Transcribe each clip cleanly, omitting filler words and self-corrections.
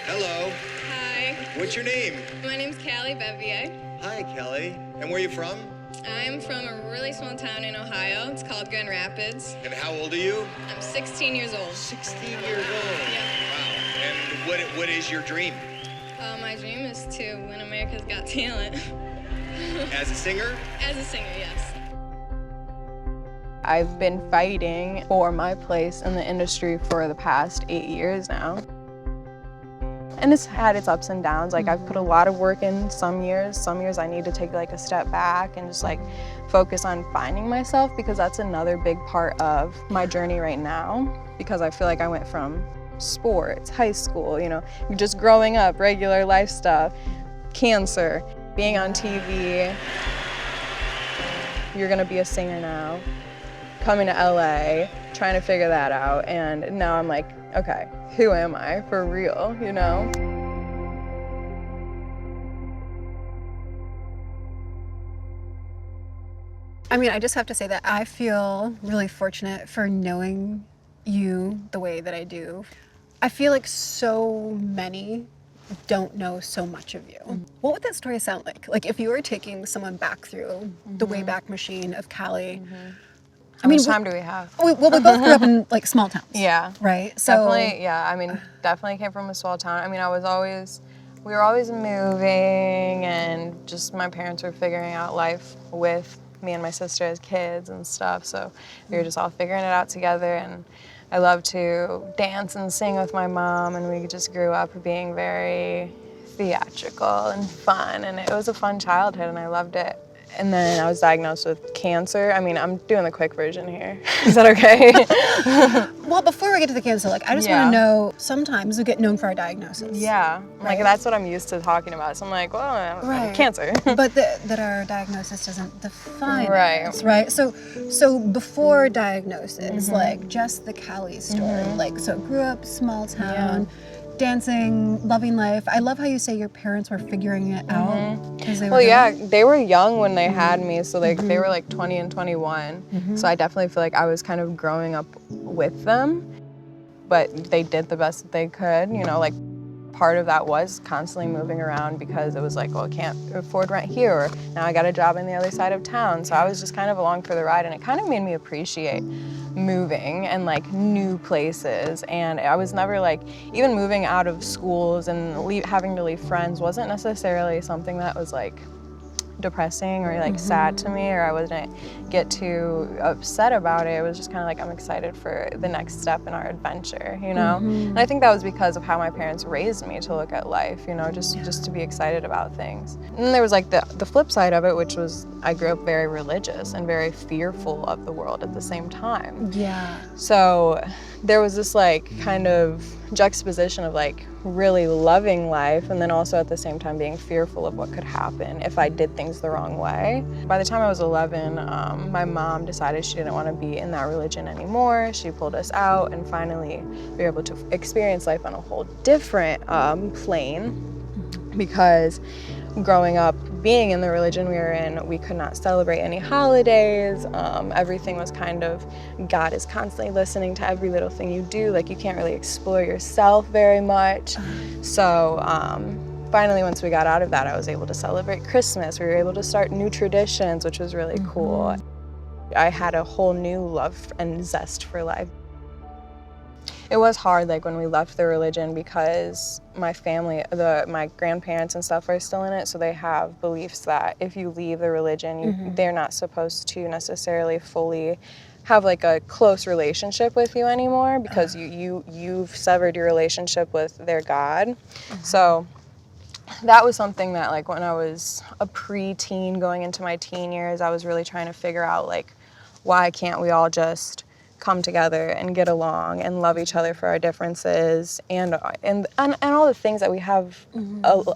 Hello. Hi, What's your name? my name's Calysta Bevier. Hi, Kelly. And where are you from? I'm from a really small town in Ohio. It's called Grand Rapids. And how old are you? I'm 16 years old. 16 years old. Yeah. Wow. And what is your dream? My dream is to win America's Got Talent. As a singer? As a singer, yes. I've been fighting for my place in the industry for the past 8 years now. And it's had its ups and downs. Like, I've put a lot of work in some years. Some years I need to take like a step back and just like focus on finding myself, because that's another big part of my journey right now. Because I feel like I went from sports, high school, you know, just growing up, regular life stuff, cancer, being on TV. You're gonna be a singer now, coming to LA, trying to figure that out. And now I'm like, okay, who am I for real, you know? I mean, I just have to say that I feel really fortunate for knowing you the way that I do. I feel like so many don't know so much of you. What would that story sound like? Like, if you were taking someone back through the Wayback Machine of Cali. How much time do we have? Well, we both grew up in like small towns. Yeah. Right? So Definitely, yeah. I mean, definitely came from a small town. I mean, we were always moving, and just my parents were figuring out life with me and my sister as kids and stuff. So we were just all figuring it out together. And I love to dance and sing with my mom, and we just grew up being very theatrical and fun. And it was a fun childhood, and I loved it. And then I was diagnosed with cancer. I mean, I'm doing the quick version here. Is that okay? Well, before we get to the cancer, like, I just want to know, sometimes we get known for our diagnosis. Yeah, like that's what I'm used to talking about. So I'm like, well, I have cancer. But that our diagnosis doesn't define us, Right. right? So before diagnosis, like, just the Cali story, like, so grew up small town, dancing, loving life. I love how you say your parents were figuring it out. 'Cause they were They were young when they had me, so like they were like 20 and 21. So I definitely feel like I was kind of growing up with them, but they did the best that they could, you know, like part of that was constantly moving around, because it was like, well, I can't afford rent here, or now I got a job on the other side of town. So I was just kind of along for the ride, and it kind of made me appreciate moving and like new places. And I was never like, even moving out of schools and having to leave friends wasn't necessarily something that was like depressing or like sad to me, or I wouldn't get too upset about it. It was just kind of like, I'm excited for the next step in our adventure, you know? And I think that was because of how my parents raised me to look at life, you know, just to be excited about things. And then there was like the flip side of it, which was I grew up very religious and very fearful of the world at the same time. Yeah. So there was this like kind of juxtaposition of like really loving life, and then also at the same time being fearful of what could happen if I did things the wrong way. By the time I was 11, my mom decided she didn't want to be in that religion anymore. She pulled us out, and finally we were able to experience life on a whole different plane, because growing up being in the religion we were in, we could not celebrate any holidays. Everything was kind of, God is constantly listening to every little thing you do. Like, you can't really explore yourself very much. So finally, once we got out of that, I was able to celebrate Christmas. We were able to start new traditions, which was really cool. I had a whole new love and zest for life. It was hard, like, when we left the religion, because my family, my grandparents and stuff are still in it, so they have beliefs that if you leave the religion, they're not supposed to necessarily fully have like a close relationship with you anymore, because you've severed your relationship with their God. So that was something that, like, when I was a preteen going into my teen years, I was really trying to figure out, like, why can't we all just come together and get along and love each other for our differences and all the things that we have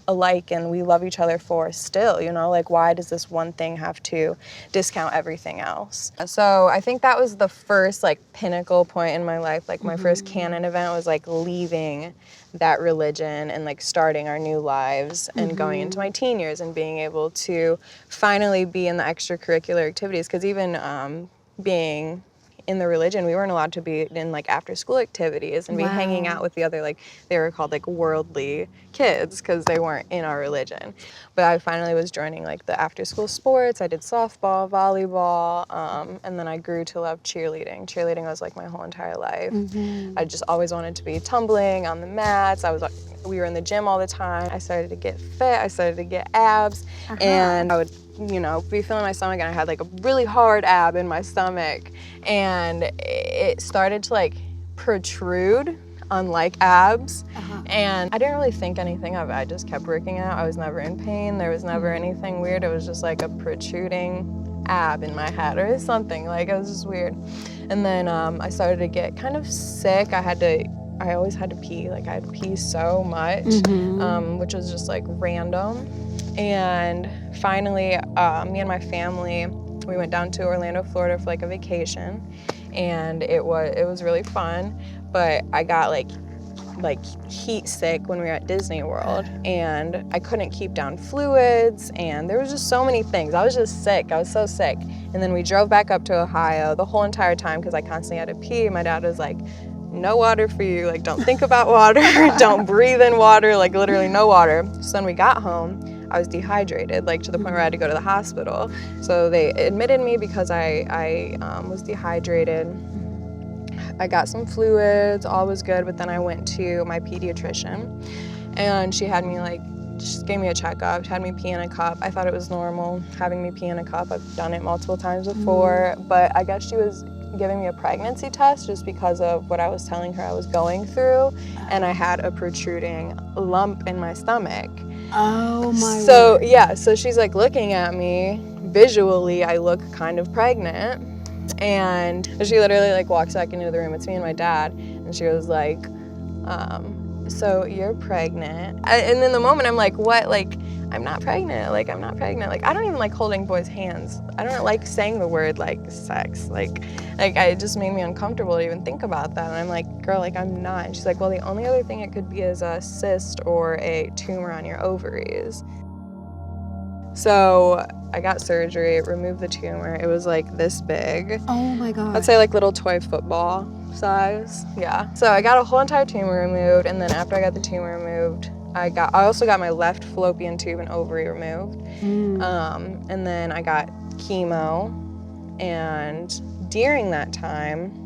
alike and we love each other for still, you know? Like, why does this one thing have to discount everything else? So I think that was the first, like, pinnacle point in my life. Like, my first canon event was, like, leaving that religion and, like, starting our new lives and going into my teen years and being able to finally be in the extracurricular activities. Because even being in the religion, we weren't allowed to be in like after school activities and be hanging out with the other, like they were called like worldly kids because they weren't in our religion. But I finally was joining like the after school sports. I did softball, volleyball, and then I grew to love cheerleading. Cheerleading was like my whole entire life. I just always wanted to be tumbling on the mats. We were in the gym all the time. I started to get fit. I started to get abs, and I would, you know, be feeling my stomach, and I had like a really hard ab in my stomach, and it started to like protrude unlike abs, and I didn't really think anything of it. I just kept working out. I was never in pain. There was never anything weird. It was just like a protruding ab in my head or something. Like, it was just weird. And then I started to get kind of sick. I always had to pee. Like, I had to pee so much, which was just like random. And finally, me and my family, we went down to Orlando, Florida for like a vacation, and it was really fun. But I got like heat sick when we were at Disney World, and I couldn't keep down fluids, and there was just so many things. I was just sick. I was so sick. And then we drove back up to Ohio the whole entire time because I constantly had to pee. My dad was like, no water for you, like don't think about water, don't breathe in water, like literally no water. So when we got home, I was dehydrated, like to the point where I had to go to the hospital. So they admitted me because I was dehydrated. I got some fluids, all was good, but then I went to my pediatrician, and she had me just gave me a checkup, had me pee in a cup. I thought it was normal having me pee in a cup. I've done it multiple times before, but I guess she was giving me a pregnancy test just because of what I was telling her I was going through, and I had a protruding lump in my stomach. Oh my word. Yeah, so she's like looking at me. Visually, I look kind of pregnant, and she literally like walks back into the room. It's me and my dad, and she was like, so you're pregnant. And in the moment I'm like, what? Like, I'm not pregnant. Like, I'm not pregnant. Like, I don't even like holding boys' hands. I don't like saying the word like sex. Like it just made me uncomfortable to even think about that. And I'm like, girl, like I'm not. And she's like, well, the only other thing it could be is a cyst or a tumor on your ovaries. So I got surgery, removed the tumor. It was like this big. Oh my God. I'd say like little toy football size. Yeah. So I got a whole entire tumor removed, and then after I got the tumor removed, I also got my left fallopian tube and ovary removed. And then I got chemo, and during that time,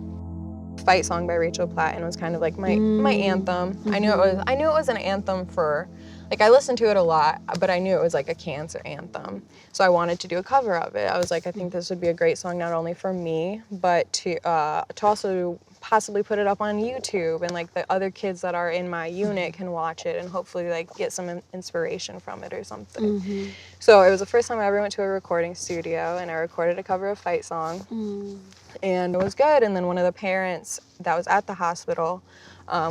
Fight Song by Rachel Platten was kind of like my anthem. I knew it was an anthem for, like, I listened to it a lot, but I knew it was like a cancer anthem. So I wanted to do a cover of it. I was like, I think this would be a great song not only for me, but to also possibly put it up on YouTube, and like the other kids that are in my unit can watch it and hopefully like get some inspiration from it or something. So it was the first time I ever went to a recording studio, and I recorded a cover of Fight Song. And it was good. And then one of the parents that was at the hospital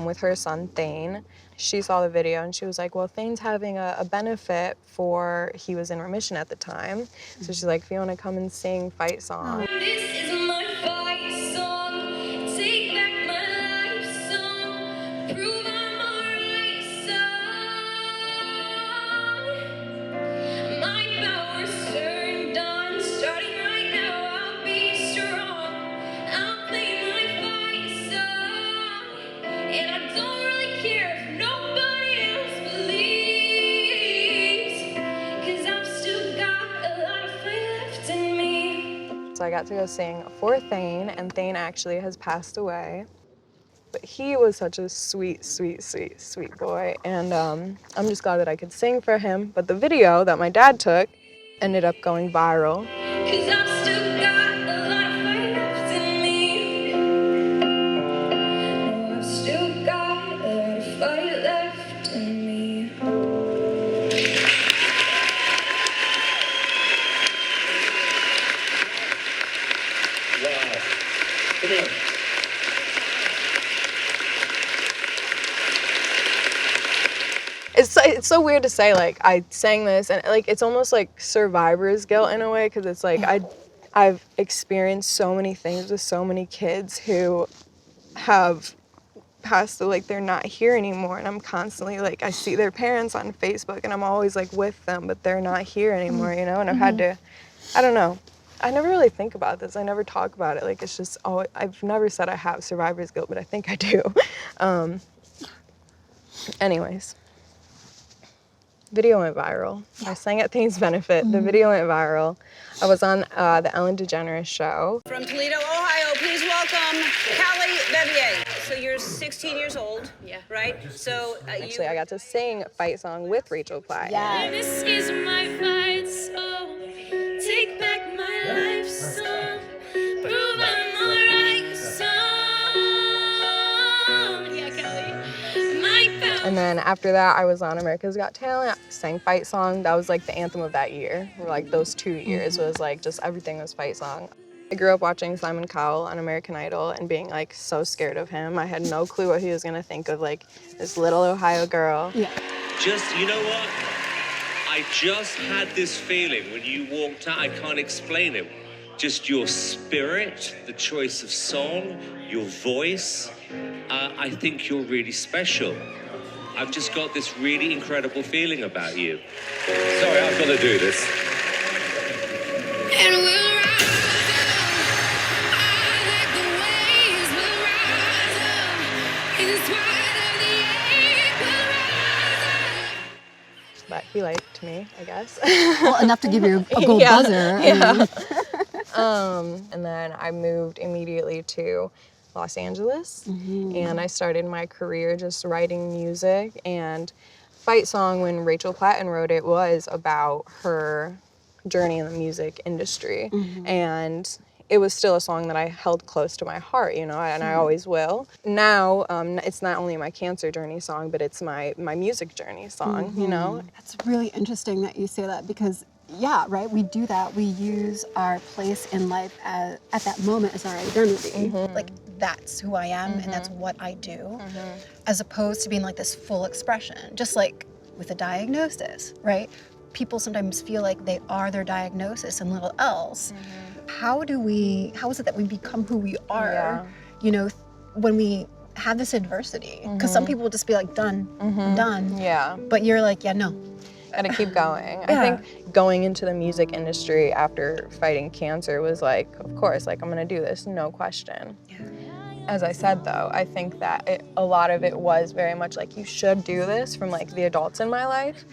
with her son, Thane, she saw the video and she was like, well, Thane's having a benefit for, he was in remission at the time. So she's like, if you want to come and sing Fight Song. This is my fight song. Take back my life song. Prove I'm alright song. My power's turned on. Starting right now, I'll be strong. I'll play my fight song. And I don't really care if nobody else believes. 'Cause I've still got a lot of fight left in me. So I got to go sing for Thane, and Thane actually has passed away. But he was such a sweet, sweet, sweet, sweet boy. And I'm just glad that I could sing for him. But the video that my dad took ended up going viral. 'Cause I've still got a lot of fight left in me. Oh, I've still got a lot of fight left in me. Wow. Come on. It's so weird to say, like, I sang this, and like it's almost like survivor's guilt in a way, because it's like I've experienced so many things with so many kids who have passed through, like they're not here anymore, and I'm constantly like, I see their parents on Facebook, and I'm always like with them, but they're not here anymore, you know, and I've had to, I don't know, I never really think about this. I never talk about it. Like, it's just, oh, I've never said I have survivor's guilt, but I think I do. Anyways, video went viral. I sang at Thane's benefit. The video went viral. I was on the Ellen DeGeneres show. From Toledo, Ohio, please welcome Calysta Bevier. So you're 16 years old, right? So Actually, I got to sing Fight Song with Rachel Platt. This is my fight song. Take back my life song. Prove I'm alright song. Yeah, Kelly. My power. And then after that, I was on America's Got Talent, sang Fight Song. That was like the anthem of that year. Like those 2 years was like just everything was Fight Song. I grew up watching Simon Cowell on American Idol and being like so scared of him. I had no clue what he was gonna think of like this little Ohio girl. Yeah. Just, you know what? I just had this feeling when you walked out, I can't explain it. Just your spirit, the choice of song, your voice. I think you're really special. I've just got this really incredible feeling about you. Sorry, I've got to do this. And we'll rise up. Like the waves will rise up. In spite of the ache, we'll rise up. But he liked me, I guess. Well, enough to give you a gold Yeah, buzzer. yeah. And then I moved immediately to Los Angeles, and I started my career just writing music. And Fight Song, when Rachel Platten wrote it, was about her journey in the music industry. And it was still a song that I held close to my heart, you know, and I always will. Now, it's not only my cancer journey song, but it's my music journey song, you know? That's really interesting that you say that because, yeah, right, we do that. We use our place in life at that moment as our identity. Like, that's who I am and that's what I do, as opposed to being like this full expression, just like with a diagnosis, right? People sometimes feel like they are their diagnosis and little else. How is it that we become who we are, you know, when we have this adversity? Because some people will just be like, done, I'm done. Yeah. But you're like, yeah, no. Gotta keep going. Yeah. I think going into the music industry after fighting cancer was like, of course, like I'm gonna do this, no question. As I said though, I think that a lot of it was very much like you should do this from like the adults in my life.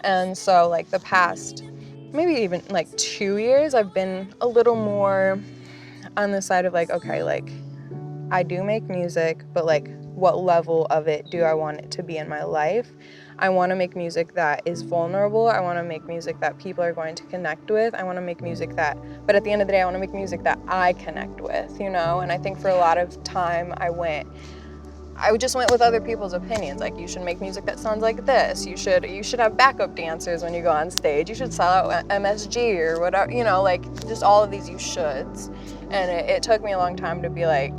And so like the past, maybe even like 2 years, I've been a little more on the side of like, okay, like I do make music, but like what level of it do I want it to be in my life? I want to make music that is vulnerable. I want to make music that people are going to connect with. I want to make music but at the end of the day, I want to make music that I connect with, you know? And I think for a lot of time I just went with other people's opinions. Like, you should make music that sounds like this. You should have backup dancers when you go on stage. You should sell out MSG or whatever, you know, like just all of these you shoulds. And it took me a long time to be like,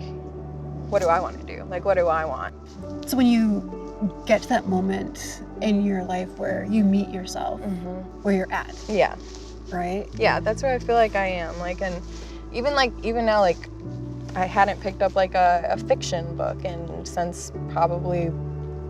what do I want to do? Like, what do I want? So when you get to that moment in your life where you meet yourself, where you're at, Yeah. right? Yeah, that's where I feel like I am. Like, and even now, like, I hadn't picked up like a fiction book since probably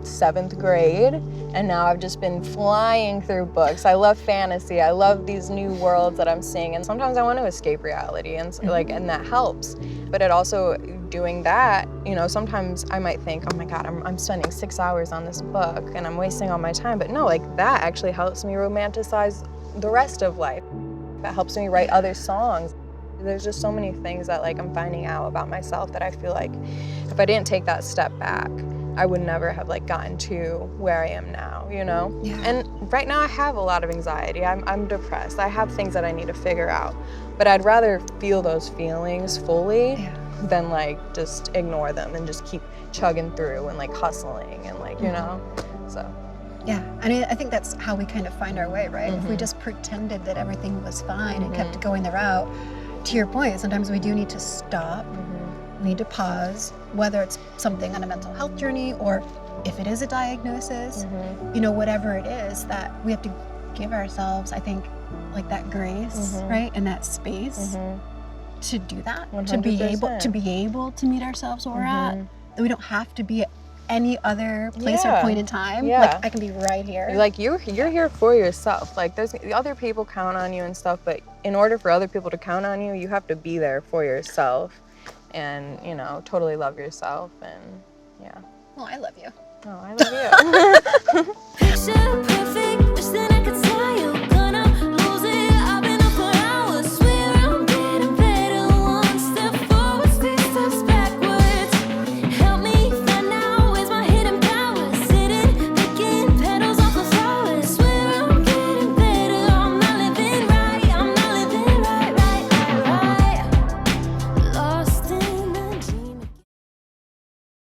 7th grade, and now I've just been flying through books. I love fantasy. I love these new worlds that I'm seeing, and sometimes I want to escape reality, and and that helps. But it also, doing that, you know, sometimes I might think, oh my God, I'm spending 6 hours on this book and I'm wasting all my time. But no, like that actually helps me romanticize the rest of life. That helps me write other songs. There's just so many things that like I'm finding out about myself that I feel like if I didn't take that step back, I would never have like gotten to where I am now, you know? Yeah. And right now I have a lot of anxiety. I'm depressed. I have things that I need to figure out. But I'd rather feel those feelings fully than like just ignore them and just keep chugging through and like hustling and like, you know? So. Yeah, I mean, I think that's how we kind of find our way, right? If we just pretended that everything was fine and kept going the route, to your point, sometimes we do need to stop, we need to pause, whether it's something on a mental health journey or if it is a diagnosis, you know, whatever it is, that we have to give ourselves, I think, like that grace, right? And that space to do that, 100%. to be able to meet ourselves where we're at, that we don't have to be any other place or Yeah. point in time. Yeah. Like I can be right here. Like you're here for yourself. Like there's other people count on you and stuff, but in order for other people to count on you, you have to be there for yourself and, you know, totally love yourself and yeah. Well, I love you. Oh, I love you. Picture perfect